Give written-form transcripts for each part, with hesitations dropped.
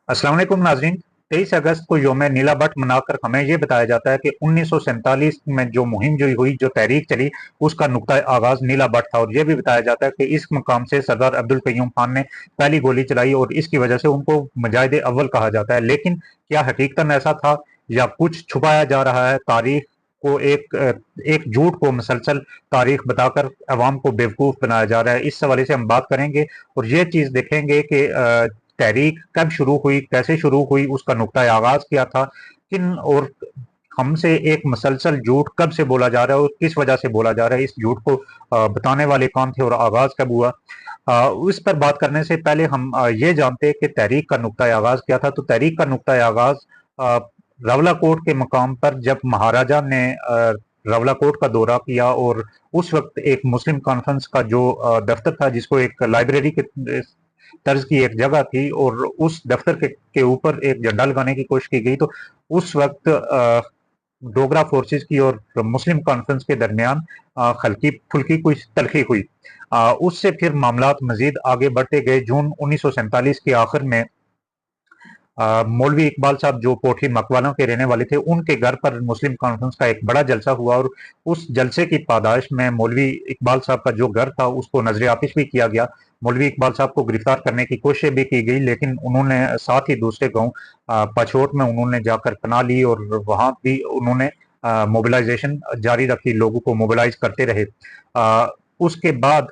अस्सलाम वालेकुम नाजरीन। 23 अगस्त को योम नीला बट मनाकर हमें ये बताया जाता है कि 1947 में जो मुहिम जो हुई, जो तहरीक चली, उसका नुक्ता आगाज नीला बट था। और यह भी बताया जाता है कि इस मकाम से सरदार अब्दुल कयूम खान ने पहली गोली चलाई और इसकी वजह से उनको मुजाहिद अव्वल कहा जाता है। लेकिन क्या हकीकतन ऐसा था या कुछ छुपाया जा रहा है? तारीख को एक झूठ को मुसलसल तारीख बताकर अवाम को बेवकूफ बनाया जा रहा है। इस हवाले से हम बात करेंगे और ये चीज देखेंगे कि तहरीक कब शुरू हुई, कैसे शुरू हुई, उसका नुक्ता आगाज क्या था, किन और हमसे एक मुसलसल झूठ कब से बोला जा रहा है और किस वजह से बोला जा रहा है, इस झूठ को बताने वाले कौन थे और आगाज कब हुआ। इस पर बात करने से पहले हम ये जानते हैं कि तहरीक का नुक्ता आगाज क्या था। तो तहरीक का नुक्ता आगाज रावलाकोट के मकाम पर जब महाराजा ने रावलाकोट का दौरा किया और उस वक्त एक मुस्लिम कॉन्फ्रेंस का जो दफ्तर था, जिसको एक लाइब्रेरी के तर्ज की एक जगह थी, और उस दफ्तर के ऊपर एक झंडा लगाने की कोशिश की गई। तो उस वक्त डोगरा फोर्सेस की और मुस्लिम कॉन्फ्रेंस के दरमियान हल्की फुल्की कुछ तलखी हुई। उससे फिर मामलात मजीद आगे बढ़ते गए। जून 1947 के आखिर में मौलवी इकबाल साहब, जो कोठी मकवालों के रहने वाले थे, उनके घर पर मुस्लिम कॉन्फ्रेंस का एक बड़ा जलसा हुआ और उस जलसे की पादाश में मौलवी इकबाल साहब का जो घर था उसको नजर आतिश भी किया गया। मौलवी इकबाल साहब को गिरफ्तार करने की कोशिश भी की गई, लेकिन उन्होंने साथ ही दूसरे गांव पछोट में उन्होंने जाकर पनाह ली और वहां भी उन्होंने मोबिलाइजेशन जारी रखी, लोगों को मोबिलाइज करते रहे। उसके बाद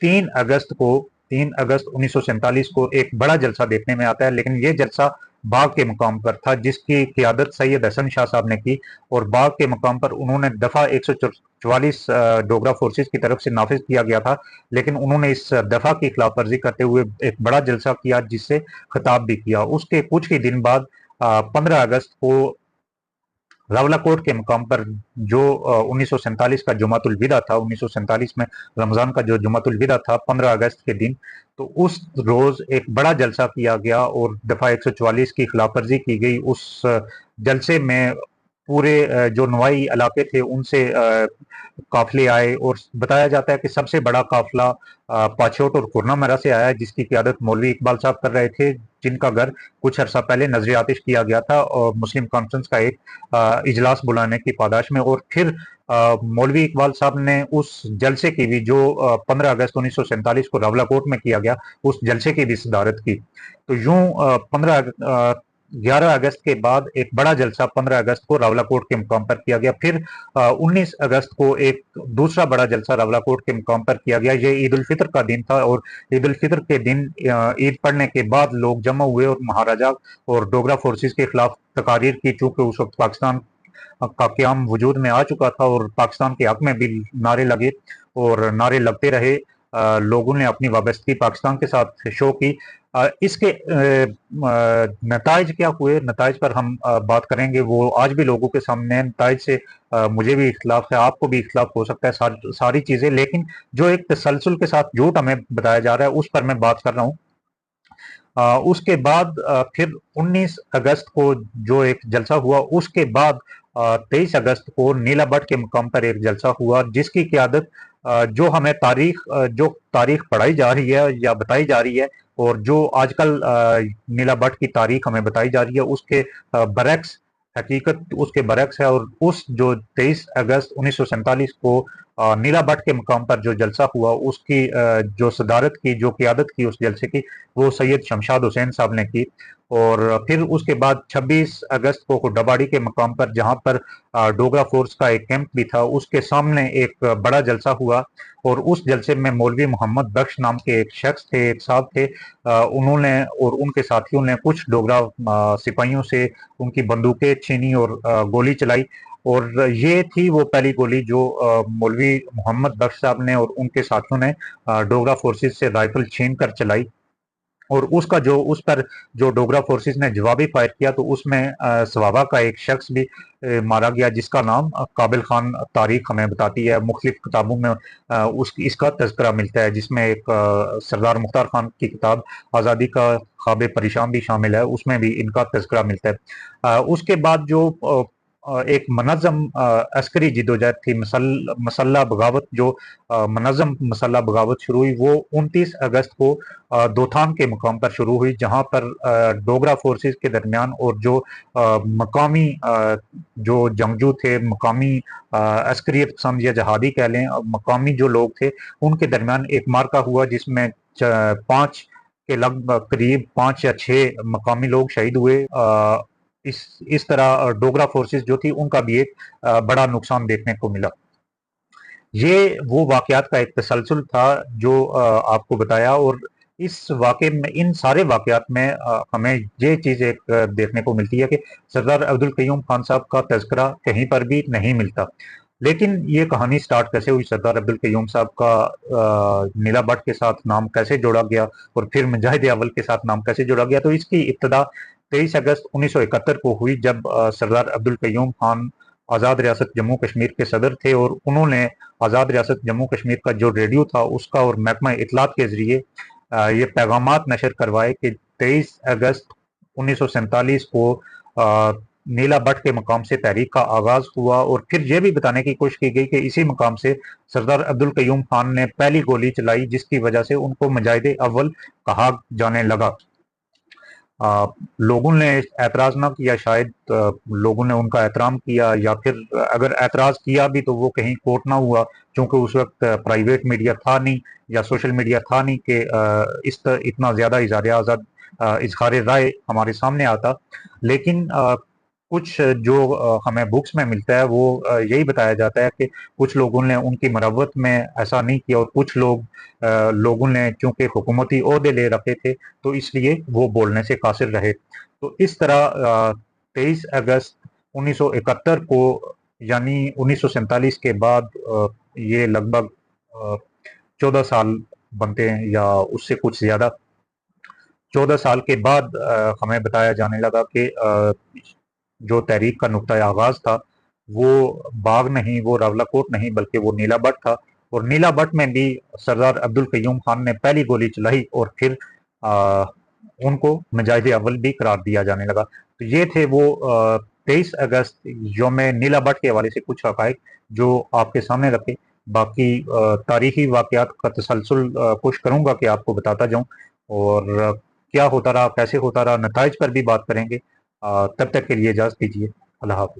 3 अगस्त को 3 अगस्त 1947 को एक बड़ा जलसा देखने में आता है, लेकिन ये जलसा बाग के मुकाम पर था, जिसकी क़ियादत सैयद हसन शाह साहब ने की। और बाग के मुकाम पर उन्होंने दफ़ा 144 डोगरा फोर्सेस की तरफ से नाफिज किया गया था, लेकिन उन्होंने इस दफ़ा की खिलाफ वर्जी करते हुए एक बड़ा जलसा किया, जिससे खिताब भी किया। उसके कुछ ही दिन बाद 15 अगस्त को रावलाकोट के मुकाम पर जो 1947 का जुमातुल विदा था, 1947 में रमजान का जो जुमातुल विदा था 15 अगस्त के दिन, तो उस रोज एक बड़ा जलसा किया गया और दफा 144 की खिलाफ वर्जी की गई। उस जलसे में पूरे जो नवाई इलाके थे उनसे काफिले आए और बताया जाता है कि सबसे बड़ा काफिला पाछोट और खुरनामरा से आया, जिसकी क़ियादत मौलवी इकबाल साहब कर रहे थे, जिनका घर कुछ अरसा पहले नजर आतिश किया गया था और मुस्लिम कॉन्फ्रेंस का एक इजलास बुलाने की पादाश में। और फिर मौलवी इकबाल साहब ने उस जलसे की भी, जो 15 अगस्त 1947 को रावलाकोट में किया गया, उस जलसे की भी सदारत की। तो यूं 11 अगस्त के बाद एक बड़ा जलसा 15 अगस्त को रावलाकोट के मुकाम पर किया गया। फिर 19 अगस्त को एक दूसरा बड़ा जलसा रावलाकोट के मुकाम पर किया गया। ये ईद उल फितर का दिन था और ईद उल फितर के दिन ईद पढ़ने के बाद लोग जमा हुए और महाराजा और डोगरा फोर्सेस के खिलाफ तकारीर की। चूंकि उस वक्त पाकिस्तान का क्याम वजूद में आ चुका था और पाकिस्तान के हक में भी नारे लगे और नारे लगते रहे। लोगों ने अपनी वाबस्तगी पाकिस्तान के साथ शो की। इसके नताइज क्या हुए, नताइज पर हम बात करेंगे। वो आज भी लोगों के सामने नताइज से मुझे भी इख्तलाफ है, आपको भी इख्तलाफ हो सकता है, सारी चीजें, लेकिन जो एक तसलसल के साथ झूठ हमें बताया जा रहा है उस पर मैं बात कर रहा हूँ। उसके बाद फिर 19 अगस्त को जो एक जलसा हुआ, उसके बाद 23 अगस्त को नीला भट्ट के मुकाम पर एक जलसा हुआ, जिसकी क़ियादत जो हमें जो तारीख पढ़ाई जा रही है या बताई जा रही है और जो आजकल नीला भट्ट की तारीख हमें बताई जा रही है, उसके बरक्स हकीकत उसके बरक्स है। और उस जो 23 अगस्त 1947 को नीला भट्ट के मुकाम पर जो जलसा हुआ, उसकी जो सदारत की, जो क़ियादत की उस जलसे की, वो सैयद शमशाद हुसैन साहब ने की। और फिर उसके बाद 26 अगस्त को डबाड़ी के मकाम पर, जहां पर डोगरा फोर्स का एक कैंप भी था, उसके सामने एक बड़ा जलसा हुआ। और उस जलसे में मौलवी मोहम्मद बख्श नाम के एक शख्स थे, एक साहब थे, उन्होंने और उनके साथियों ने कुछ डोगरा सिपाहियों से उनकी बंदूकें छीनी और गोली चलाई। और ये थी वो पहली गोली जो मौलवी मोहम्मद बख्श साहब ने और उनके साथियों ने डोगरा फोर्सेस से राइफल छीन कर चलाई। और उसका जो उस पर जो डोगरा फोर्सेस ने जवाबी फायर किया, तो उसमें सवाबा का एक शख्स भी मारा गया, जिसका नाम काबिल खान तारीख हमें बताती है। मुख्तलिफ किताबों में इसका तज़किरा मिलता है, जिसमें एक सरदार मुख्तार खान की किताब आज़ादी का ख्वाब परेशान भी शामिल है, उसमें भी इनका तज़किरा मिलता है। उसके बाद जो एक मुनज़्ज़म अस्करी जिद्दोजहद थी, मसल्ला बगावत जो मुनज़्ज़म मसल्ला बगावत शुरू हुई, वो 29 अगस्त को दोथान के मुकाम पर शुरू हुई, जहाँ पर डोगरा फोर्सेस के दरमियान और जो मकामी जो जंगजू थे, मकामी अस्करियत पसंद या जहादी कह लें, मकामी जो लोग थे, उनके दरमियान एक मार्का हुआ जिसमें 5 के लगभग करीब 5 या 6 मकामी लोग शहीद हुए। इस तरह डोगरा फोर्सेस जो थी उनका भी एक बड़ा नुकसान देखने को मिला। ये वो वाकयात का एक तसलसल था जो आपको बताया, और इस वाक़े में, इन सारे वाकयात में हमें ये चीज़ एक देखने को मिलती है कि सरदार अब्दुल क़य्यूम खान साहब का तज़किरा कहीं पर भी नहीं मिलता। लेकिन ये कहानी स्टार्ट कैसे हुई, सरदार अब्दुल क़य्यूम साहब का नीला भट्ट के साथ नाम कैसे जोड़ा गया और फिर मुजाहिद अव्वल के साथ नाम कैसे जोड़ा गया, तो इसकी इब्तिदा 23 अगस्त 1971 को हुई, जब सरदार अब्दुल क़य्यूम खान आज़ाद रियासत जम्मू कश्मीर के सदर थे, और उन्होंने आज़ाद रियासत जम्मू कश्मीर का जो रेडियो था उसका और महकमा इत्तलात के ज़रिए ये पैगामात नशर करवाए कि 23 अगस्त 1947 को नीला भट्ट के मकाम से तहरीक का आगाज़ हुआ, और फिर यह भी बताने की कोशिश की गई कि इसी मकाम से सरदार अब्दुल क़य्यूम खान ने पहली गोली चलाई, जिसकी वजह से उनको मुजाहिद अव्वल कहा जाने लगा। लोगों ने एतराज़ ना किया, शायद लोगों ने उनका एहतराम किया, या फिर अगर एतराज़ किया भी तो वो कहीं कोट ना हुआ, क्योंकि उस वक्त प्राइवेट मीडिया था नहीं या सोशल मीडिया था नहीं कि इतना ज़्यादा इज़हार राय हमारे सामने आता। लेकिन कुछ जो हमें बुक्स में मिलता है वो यही बताया जाता है कि कुछ लोगों ने उनकी मरवत में ऐसा नहीं किया, और कुछ लोगों ने चूंकि हुकूमती ओहदे ले रखे थे तो इसलिए वो बोलने से कासिर रहे। तो इस तरह 23 अगस्त 1971 को, यानी 1947 के बाद ये लगभग 14 साल बनते हैं या उससे कुछ ज़्यादा, 14 साल के बाद हमें बताया जाने लगा कि जो तहरीक का नुक्ता आगाज़ था वो बाग नहीं, वो रावलाकोट नहीं, बल्कि वो नीला भट्ट था, और नीला भट्ट में भी सरदार अब्दुल क़य्यूम खान ने पहली गोली चलाई, और फिर उनको मुजाहिद अव्वल भी करार दिया जाने लगा। तो ये थे वो 23 अगस्त यौम नीला भट्ट के हवाले से कुछ हक़ाइक़ जो आपके सामने रखे। बाकी तारीख़ी वाक़यात का तसलसल कोशिश करूँगा कि आपको बताता जाऊँ, और क्या होता रहा, कैसे होता रहा, नताइज पर भी बात करेंगे। तब तक के लिए इजाज़त दीजिए। अल्लाह हाफ़िज़।